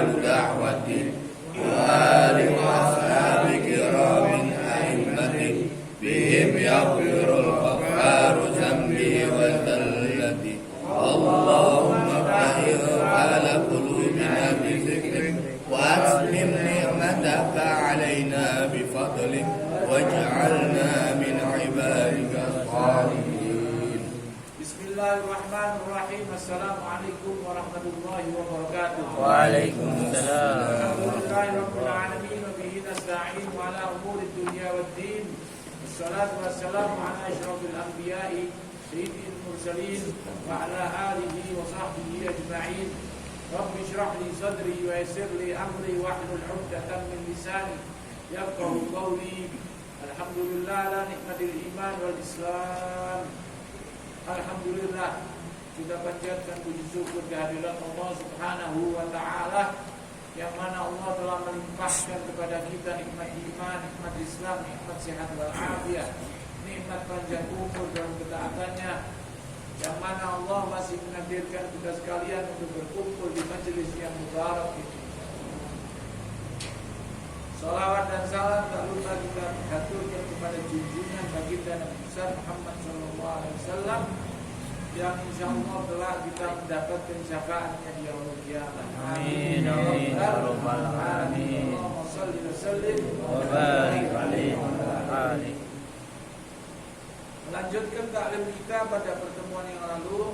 رجال دعوة وآل وأصحاب كرام أئمة بهم يغفر الغفار ذنبي وذلتي اللهم طهر حال قلوبنا بذكرك وأتمم نعمتك علينا بفضلك واجعلنا من عبادك الصالحين. بسم الله الرحمن الرحيم. السلام عليكم ورحمة الله وبركاته. وعليكم السلام. الحمد لله رب العالمين وبه نستعين على أمور الدنيا والدين. الصلاة والسلام على أشرف الأنبياء سيد المرسلين وعلى آله وصحبه أجمعين. رب اشرح لي صدري ويسر لي أمري واحلل عقدة من لساني يفقهوا قولي. الحمد لله على نعمة الإيمان والإسلام. Alhamdulillah, kita panjatkan puji syukur kehadirat Allah Subhanahu wa taala yang mana Allah telah melimpahkan kepada kita nikmat iman, nikmat Islam, nikmat sehat wal afiat, nikmat panjang umur dan ketaatannya, yang mana Allah masih menakdirkan kita sekalian untuk berkumpul di majelis yang mubarak ini. Salawat dan salam tak lupa kita haturkan kepada junjungan baginda Nabi besar Muhammad sallallahu alaihi wasallam yang insyaallah telah kita mendapatkan syafaatnya di yaumul qiyamah. Amin amin ya rabbal alamin. Allahumma shalli wa sallim Wa barik alaihi wa alihi. Melanjutkan taklim kita pada pertemuan yang lalu,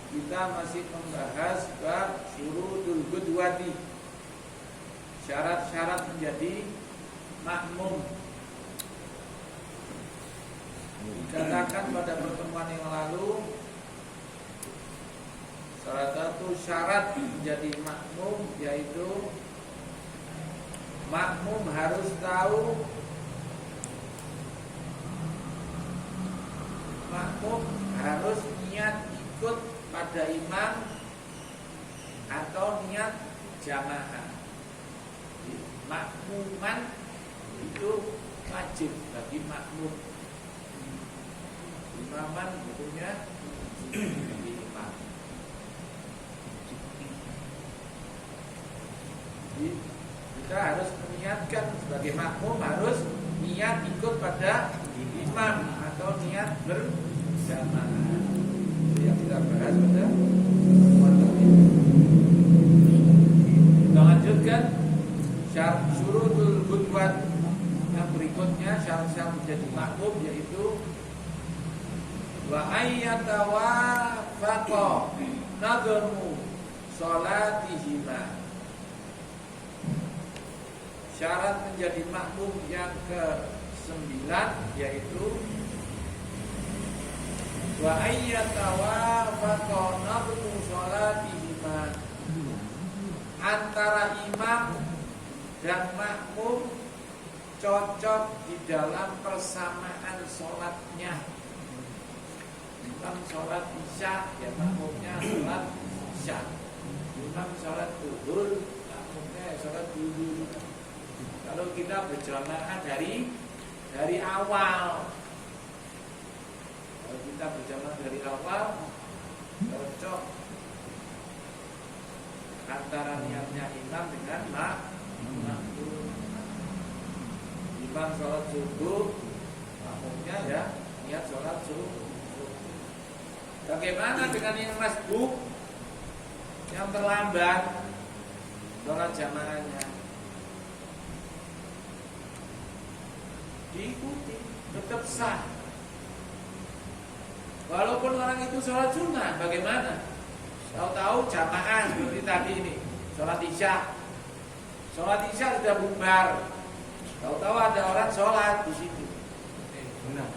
kita masih membahas bab syurutul qudwati. Syarat-syarat menjadi makmum. Dikatakan pada pertemuan yang lalu, salah satu syarat menjadi makmum yaitu makmum harus tahu, makmum harus niat ikut pada imam atau niat jamaah. Makmuman itu wajib bagi makmum. Imaman hukumnya imam. Jadi kita harus meniatkan sebagai makmum, harus niat ikut pada imam atau niat berjamaah. Itu yang kita bahas pada pertemuan tadi. Kita lanjutkan. Syurutul qudwat yang berikutnya, syarat-syarat menjadi makmum yaitu wa ayyatawafaqa nadhamu salatihima. Syarat menjadi makmum yang ke-9 yaitu wa ayyatawafaqa nadhamu salatihima. Antara imam dan makmum cocok di dalam persamaan sholatnya. Imam sholat isya, ya makmumnya sholat isya. Imam sholat zuhur, makmumnya sholat zuhur. Kalau kita berjamaah dari awal, kalau kita berjamaah dari awal, cocok antara niatnya imam dengan makmum. Imam sholat subuh, makmumnya ya niat sholat subuh. Bagaimana dengan yang masbuk, yang terlambat sholat jamaahnya? Diikuti, tetap sah. Walaupun orang itu sholat sunnah, bagaimana? Tahu-tahu jamaah seperti tadi ini, sholat isya. Sholat isya sudah bubar. Tahu-tahu ada orang sholat di situ. Benar.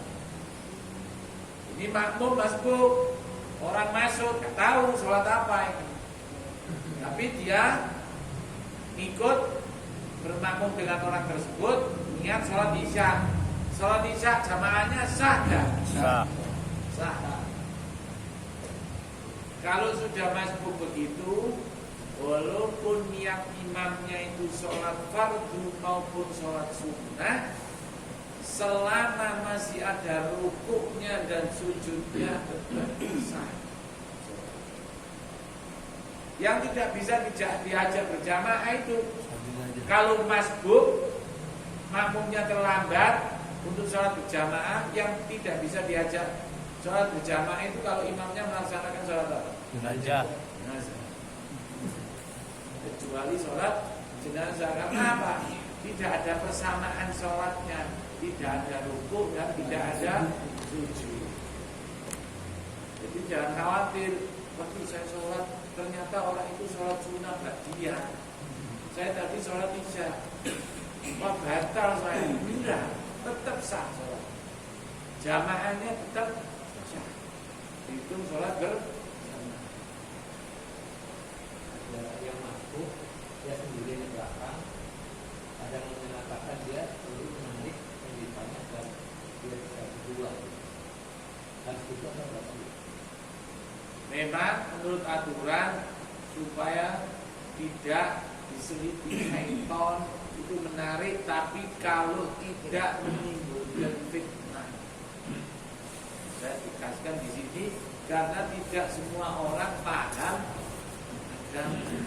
Ini makmum masbuk, orang masuk, nggak tahu sholat apa ini. Tapi dia ikut bermakmum dengan orang tersebut, niat sholat isya. Sholat isya jamaahnya sah nggak? Sah. Sah. Kalau sudah masbuk begitu, walaupun niat imamnya itu sholat fardu maupun sholat sunnah, selama masih ada rukuknya dan sujudnya tetap sah. Yang tidak bisa diajak berjamaah itu kalau masbuk makmumnya terlambat untuk sholat berjamaah, yang tidak bisa diajak sholat berjamaah itu kalau imamnya melaksanakan sholat apa? Jenazah. Kecuali sholat jenazah. Karena apa? Tidak ada persamaan sholatnya, tidak ada rukuk dan tidak ada sujud. Jadi jangan khawatir, waktu saya sholat ternyata orang itu sholat sunnah ba'diyah. Saya tadi sholat isya, wah batal saya. Enggak, tetap sah sholat. Jamaahnya tetap sah. Itu sholat bersama. Ada yang masuk, dia sendiri di belakang. Ada yang mengatakan dia perlu menarik pendidikannya dan dia bisa berdua. Dan itu apa berarti? Memang menurut aturan supaya tidak diselidiki syaitan itu menarik, tapi kalau tidak menimbulkan fitnah. Saya tegaskan di sini karena tidak semua orang paham agama.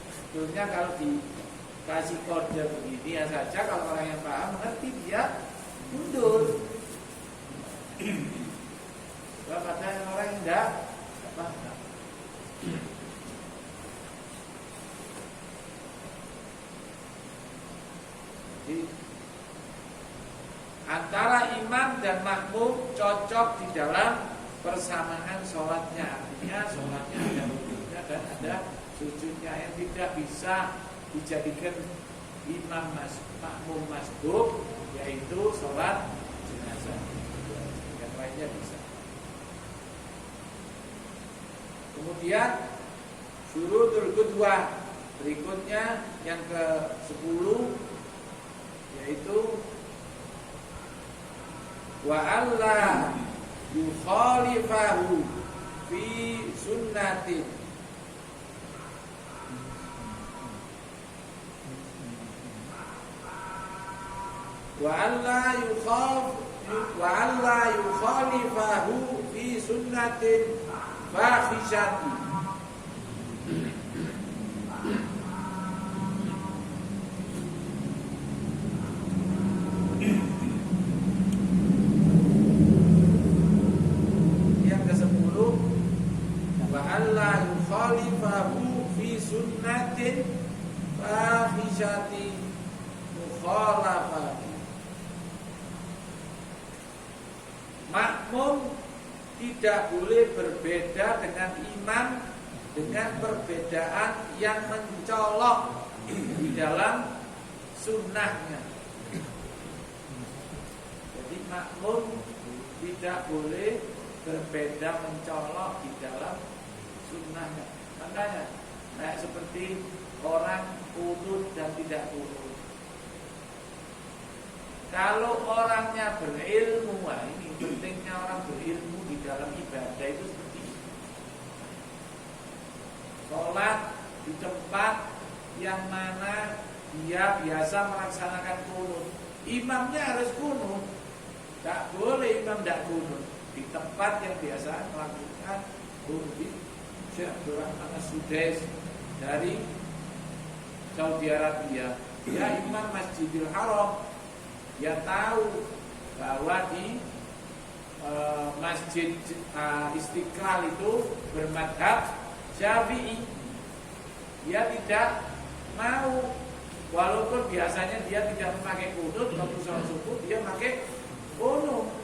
Sebetulnya kalau dikasih kode begini ya saja, kalau orang yang paham mengerti dia mundur. Sebab ada orang yang tidak paham. Jadi antara imam dan makmum cocok di dalam persamaan sholatnya. Artinya sholatnya ada rukuknya dan ada sujudnya. Yang tidak bisa dijadikan imam makmum masbuk yaitu sholat jenazah. Yang lainnya bisa. Kemudian syurutul qudwah berikutnya yang ke-10 yaitu wa alla yukhalifahu fi sunnatin. Wa alla yukhalifahu fi sunnatin fakhishati. Yang ke-10 wa alla yukhalifahu fi sunnatin fakhishati mukhalafati. Makmum tidak boleh berbeda dengan imam dengan perbedaan yang mencolok di dalam sunnahnya. Jadi makmum tidak boleh berbeda mencolok di dalam sunnahnya. Makanya kayak seperti orang kunut dan tidak kunut. Kalau orangnya berilmu, wah ini pentingnya orang berilmu di dalam ibadah itu seperti ini. Sholat di tempat yang mana dia biasa melaksanakan kunut, imamnya harus kunut. Tak boleh imam tidak kunut di tempat yang biasa melakukan kunut. Syekh Abdul Rahman As-Sudais dari Saudi Arabia, dia imam Masjidil Haram. Dia tahu bahwa di Masjid Istiqlal itu bermadhab Syafi'i. Dia tidak mau, walaupun biasanya dia tidak memakai kunut waktu sholat subuh, dia pakai kunut.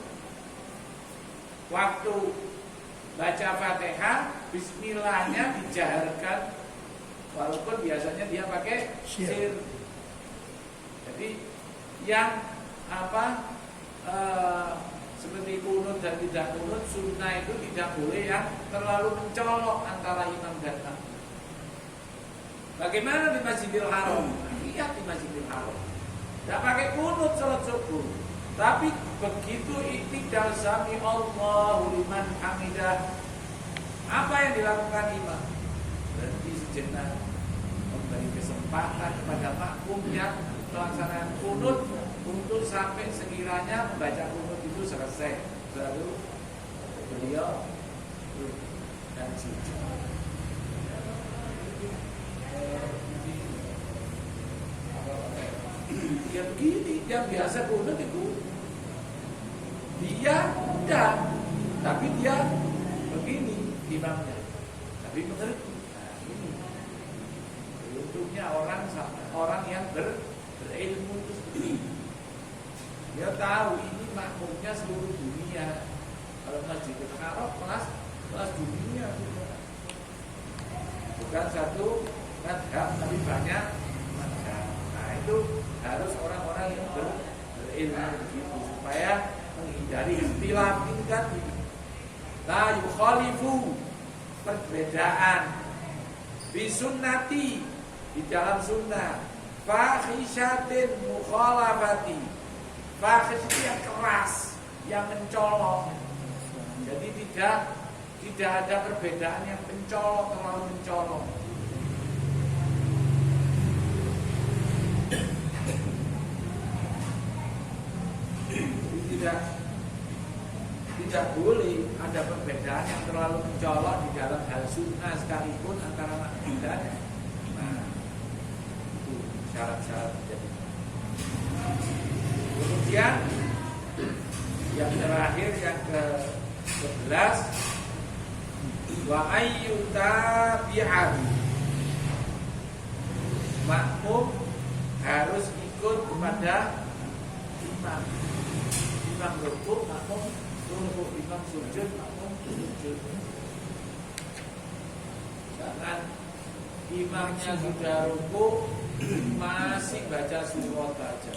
Waktu baca Fatihah, Bismillahnya dijaharkan, walaupun biasanya dia pakai sir. Jadi yang seperti kunut dan tidak kunut, sunnah itu tidak boleh yang terlalu mencolok antara imam dan makmum. Bagaimana di Masjidil Haram? Lihat di Masjidil Haram, tidak pakai kunut sholat subuh, tapi begitu iktidal sami Allahu liman hamidah, apa yang dilakukan imam? Berhenti sejenak, memberi kesempatan kepada makmum yang melaksanakan kunut untuk sampai sekiranya membaca kunut itu selesai, baru beliau dan sujud. Ya begini, yang biasa kunut itu dia enggak, tapi dia begini imamnya. Tapi mengerti. Nah, ini untungnya orang yang berilmu itu seperti ini. Dia tahu ini makmumnya seluruh dunia. Kalau Masjidil Haram kelas dunia juga. Bukan satu madhab tapi banyak madhab. Nah itu harus orang-orang yang berilmu begitu supaya menghindari ikhtilaf ini kan. La yukhalifu, perbedaan bisunnati, di dalam sunnah, fahishatin mukhalafati. Fahish itu yang keras, yang mencolok. Jadi tidak ada perbedaan yang mencolok, terlalu mencolok. Tidak boleh ada perbedaan yang terlalu mencolok di dalam hal sunnah sekalipun antara makmum dan imam. Itu syarat-syarat. Kemudian yang terakhir yang ke-11, wa ayyutabi'ahu, makmum harus ikut kepada imam. Imam rukuk, makmum rukuk, imam sujud, makmum sujud. Jangan imamnya sudah rukuk masih baca surat aja,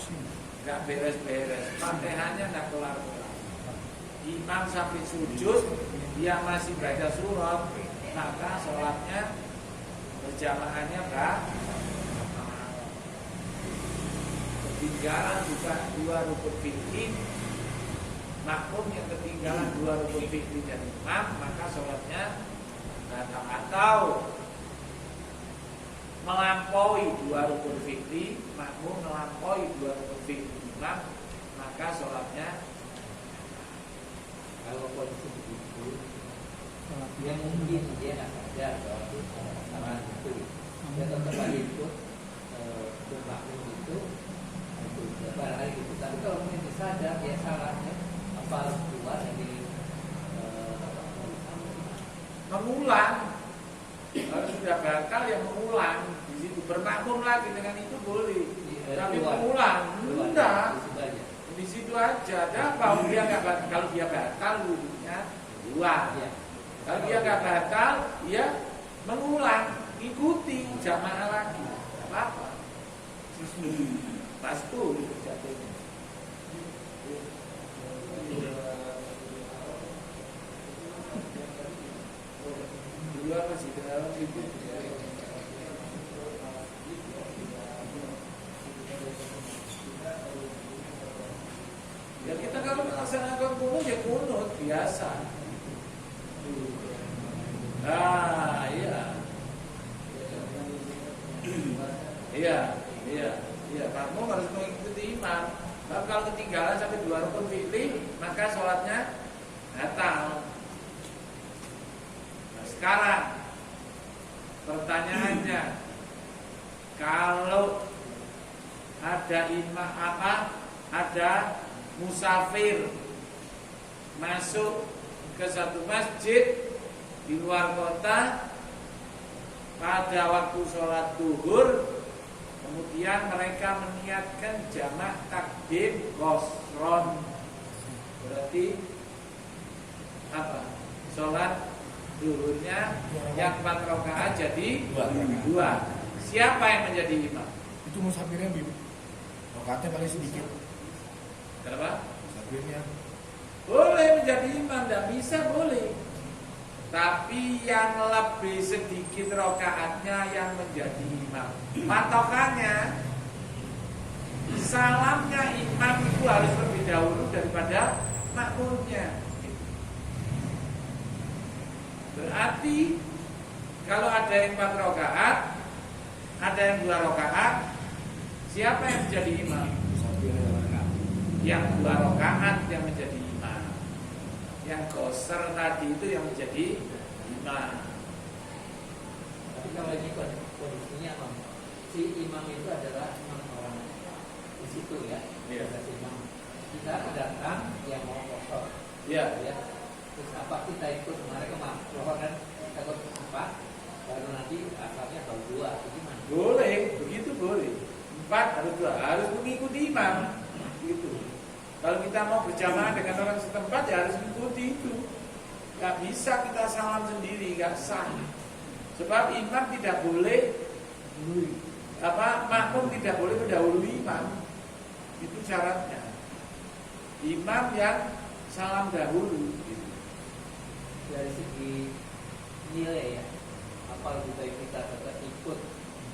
nggak beres-beres, Fatihahnya nggak kelar-kelar. Imam sampai sujud dia masih baca surat, maka sholatnya berjamaahnya ketinggalan juga 2 rukun fikih. Makmum yang ketinggalan 2 rukun fikih dari imam, maka sholatnya batal. Atau melampaui 2 rukun fikih, makmum melampaui 2 rukun fikih imam, maka sholatnya. Kalau kondisi begitu, dia mungkin dia nggak sadar bahwa itu kesalahan itu, dia tetap aja ikut makmum itu barangkali gitu. Tapi kalau mungkin sadar dia salahnya, apa harus keluar dari mengulang. Kalau sudah batal ya mengulang. Di situ bermakmum lagi dengan itu boleh. Tapi mengulang enggak. Di situ aja. Ada apa? Dia nggak batal. Kalau dia batal wudhunya keluar. Kalau dia nggak batal, ya mengulang, ikuti jamaah lagi. Tidak apa-apa. Pastu itu jatuhnya. Dua masih ke dalam itu. Ya kita kalau melaksanakan kunut ya kunut biasa. Nah, iya. Iya, makmum harus mengikuti imam. Kalau ketinggalan sampai 2 rukun fikih, maka sholatnya batal. Nah, sekarang pertanyaannya, kalau ada imam ada musafir masuk ke satu masjid di luar kota pada waktu sholat duhur, kemudian mereka meniatkan jamak takdim qasron, berarti apa? Sholat duhurnya yang 4 rakaat jadi 2. Siapa yang menjadi imam? Itu musafirnya rakaatnya paling sedikit. Kenapa? Musafirnya boleh menjadi imam, tidak bisa boleh. Tapi yang lebih sedikit rakaatnya yang menjadi imam. Patokannya, salamnya imam itu harus lebih dahulu daripada makmumnya. Berarti kalau ada yang 4 rakaat, ada yang 2 rakaat, siapa yang menjadi imam? Yang 2 rakaat yang menjadi imam. Yang qasar tadi itu yang menjadi imam. Tapi kalau ini kondisinya si imam itu adalah imam orang di situ ya. Iya. Si imam. Kita datang yang mau kosong. Iya. Ya. Terus apa kita ikut mereka mah kan takut apa? Baru nanti asalnya baru 2 gimana? Boleh, begitu boleh. 4 harus 2, harus mengikuti imam. Gitu. Kalau kita mau berjamaah dengan orang setempat ya harus mengikuti itu. Gak bisa kita salam sendiri, gak sah. Sebab imam tidak boleh makmum tidak boleh mendahului imam. Itu syaratnya. Imam yang salam dahulu. Gitu. Dari segi nilai ya, apa lebih baik kita tetap ikut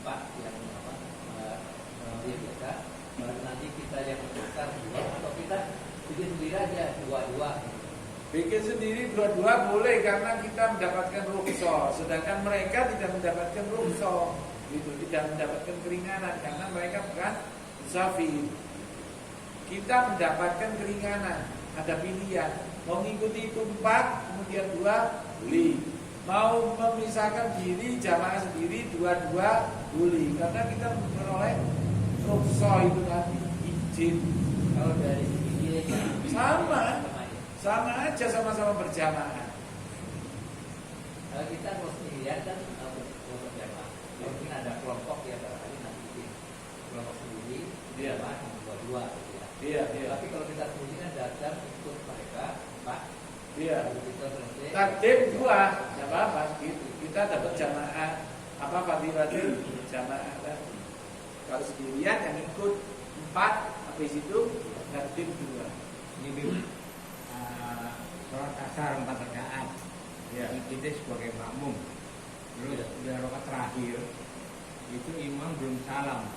4 yang dia biasa, baru nanti kita yang besar 2, atau kita bikin sendiri aja 2-2. Bikin sendiri 2-2 boleh karena kita mendapatkan rukhsah, sedangkan mereka tidak mendapatkan rukhsah, gitu, tidak mendapatkan keringanan karena mereka bukan musafir. Kita mendapatkan keringanan, ada pilihan. Mau mengikuti itu 4, kemudian 2 boleh. Mau memisahkan diri jamaah sendiri 2-2 boleh karena kita memperoleh rukhsah itu tadi, izin. Kalau dari segi nilainya sama aja, sama-sama berjamaah. Kalau kita kalau sendirian kan berjamaah. Kalau mungkin ada kelompok ya barangkali nanti bikin kelompok sendiri, Iya. yang 2-2 gitu ya. Iya. Tapi kalau kita sendiri kan datang ikut mereka 4. Iya. Kalau kita selesai. Takdim 2, ya apa-apa gitu. Kita dapat jamaah fadilatul jamaah kan. Kalau sendirian yang ikut 4, habis itu takdim 2. Ini Bim, sholat asar 4 rakaat. Ya. Kita sebagai makmum. Terus udah rakaat terakhir itu imam belum salam.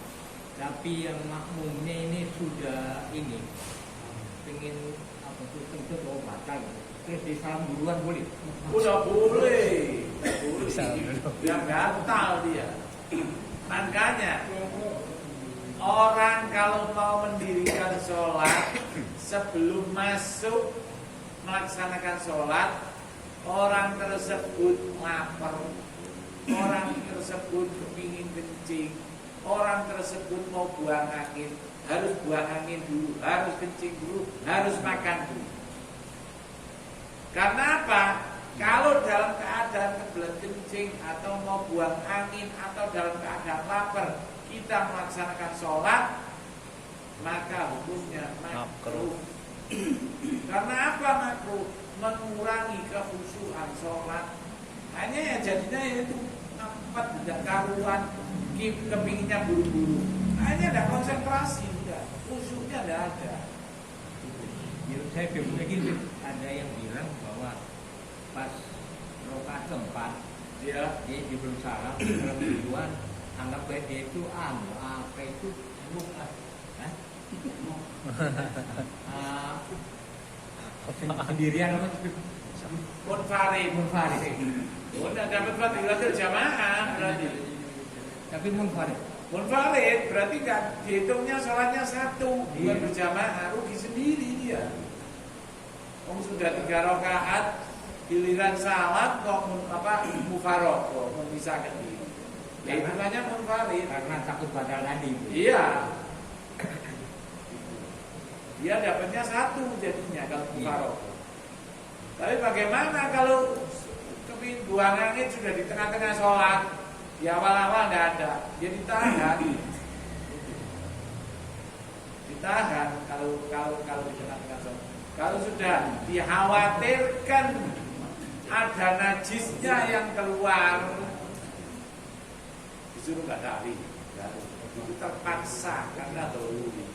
Tapi yang makmumnya ini sudah pengen apa tuh tentu batal. Terus disalam duluan boleh? Udah boleh. Yang gatal dia. Makanya orang kalau mau mendirikan sholat sebelum masuk melaksanakan sholat, orang tersebut lapar, orang tersebut kepingin kencing, orang tersebut mau buang angin, harus buang angin dulu, harus kencing dulu, harus makan dulu. Karena apa? Kalau dalam keadaan kebelet kencing atau mau buang angin atau dalam keadaan lapar kita melaksanakan sholat, maka hukumnya makruh. Karena apa makruh? Mengurangi kekhusyuan sholat. Hanya ya jadinya itu empat tidak karuan, kepinginnya buru-buru. Hanya ada konsentrasi, tidak khusyuknya tidak ada. Menurut saya begini, ada yang bilang bahwa pas rakaat keempat dia belum salam, dalam tujuan anggap baik dia itu apa itu sendirian apa Munfarid. Udah dapat fadilatul jamaah berarti. Tapi munfarid Berarti kan dihitungnya sholatnya 1, bukan berjamaah, rugi sendiri dia. Sudah 3 rakaat, giliran salat kok mufarad, kok memisahkan diri. Ya itu namanya munfarid. karena takut batal tadi. Iya. Dia dapatnya 1 jadinya kalau mufarad. Tapi bagaimana kalau kepingin buang angin sudah di tengah-tengah sholat? Di awal-awal nggak ada, dia ditahan. Ditahan kalau di tengah-tengah sholat. Kalau sudah dikhawatirkan ada najisnya yang keluar, disuruh nggak dari, itu terpaksa karena doluri.